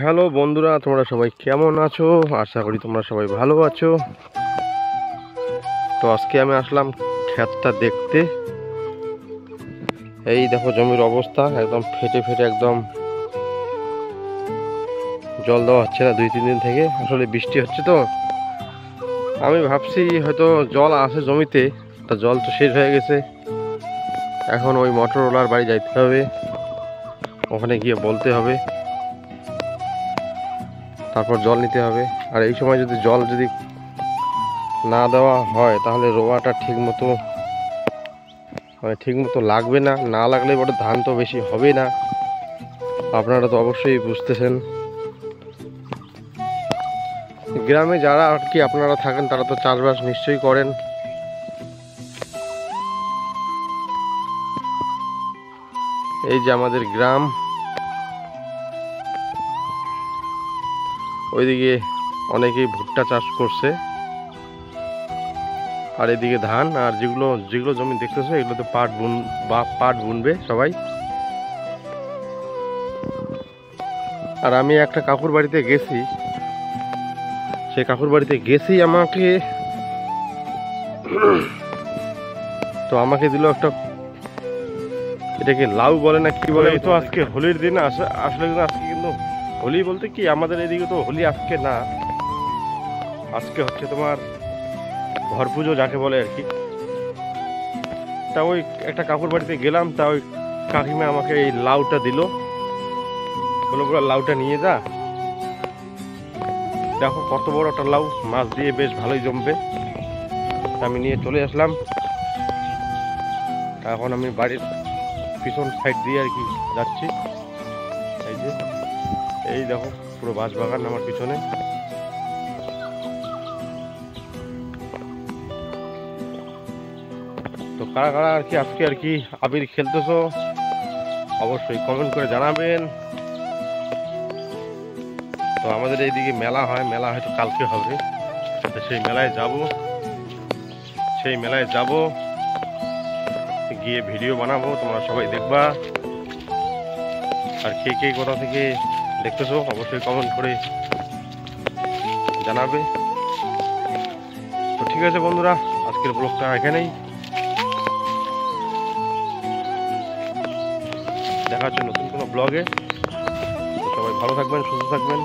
Hello বন্ধুরা, তোমরা সবাই কেমন আছো? আশা করি তোমরা সবাই ভালো আছো। তো আজকে আমি আসলাম ক্ষেতটা দেখতে। এই দেখো জমির অবস্থা একদম ফেটে ফেটে, একদম জল দেওয়া হচ্ছে না 2-3 দিন থেকে। আসলে বৃষ্টি হচ্ছে তো আমি ভাবছি হয়তো জল আছে জমিতে, তা জল তো শেষ হয়ে গেছে। এখন ওই মোটরওয়ালার বাড়ি যাইতে হবে, ওখানে গিয়ে বলতে হবে, তারপর জল নিতে হবে। আর এই সময় যদি জল না দেওয়া হয় তাহলে রোয়াটা ঠিক মতো লাগবে না, না লাগলে বড় ধান তো বেশি হবে না। আপনারা তো অবশ্যই বুঝতেছেন। গ্রামে যারা আর কি আপনারা থাকেন তারা তো চাষবাস নিশ্চয়ই করেন। এই যে আমাদের গ্রাম, ওইদিকে অনেকেই ভুট্টা চাষ করছে, আর এদিকে ধান। আর যেগুলো যেগুলো জমি দেখতেছো এগুলোতে পাট বুনবে সবাই। আর আমি একটা কাকুর বাড়িতে গেছি, সেই কাকুর বাড়িতে গেছি আমাকে দিল একটা, এটাকে লাউ বলে না কি বলে। এই তো আজকে হোলির দিন আসলে কিন্তু আজকে কিন্তু হোলি বলতে কি, আমাদের এদিকে তো হোলি আজকে না, আজকে হচ্ছে তোমার ঘর পুজো যাকে বলে আর কি। তা ওই একটা কাকুর বাড়িতে গেলাম, তা ওই কাকিমা আমাকে এই লাউটা দিল, বলে পুরো লাউটা নিয়ে যা। দেখো কত বড় একটা লাউ, মাছ দিয়ে বেশ ভালোই জমবে। আমি নিয়ে চলে আসলাম। এখন আমি বাড়ির পিছন সাইড দিয়ে আর কি যাচ্ছি। এই দেখো পুরো বাঁশ বাগান আমার পিছনে। তো কারা কারা আর কি আজকে আর কি আবির খেলতেছো অবশ্যই কমেন্ট করে জানাবেন। তো আমাদের এইদিকে মেলা হয়, মেলা হয়তো কালকে হবে, তো সেই মেলায় যাব, গিয়ে ভিডিও বানাবো, তোমরা সবাই দেখবা। আর কে কে কোথা থেকে দেখতেছো অবশ্যই কমেন্ট করে জানাবে। তো ঠিক আছে বন্ধুরা, আজকের ব্লগটা এখানেই। দেখা হচ্ছে নতুন কোনো ব্লগে। সবাই ভালো থাকবেন, সুস্থ থাকবেন।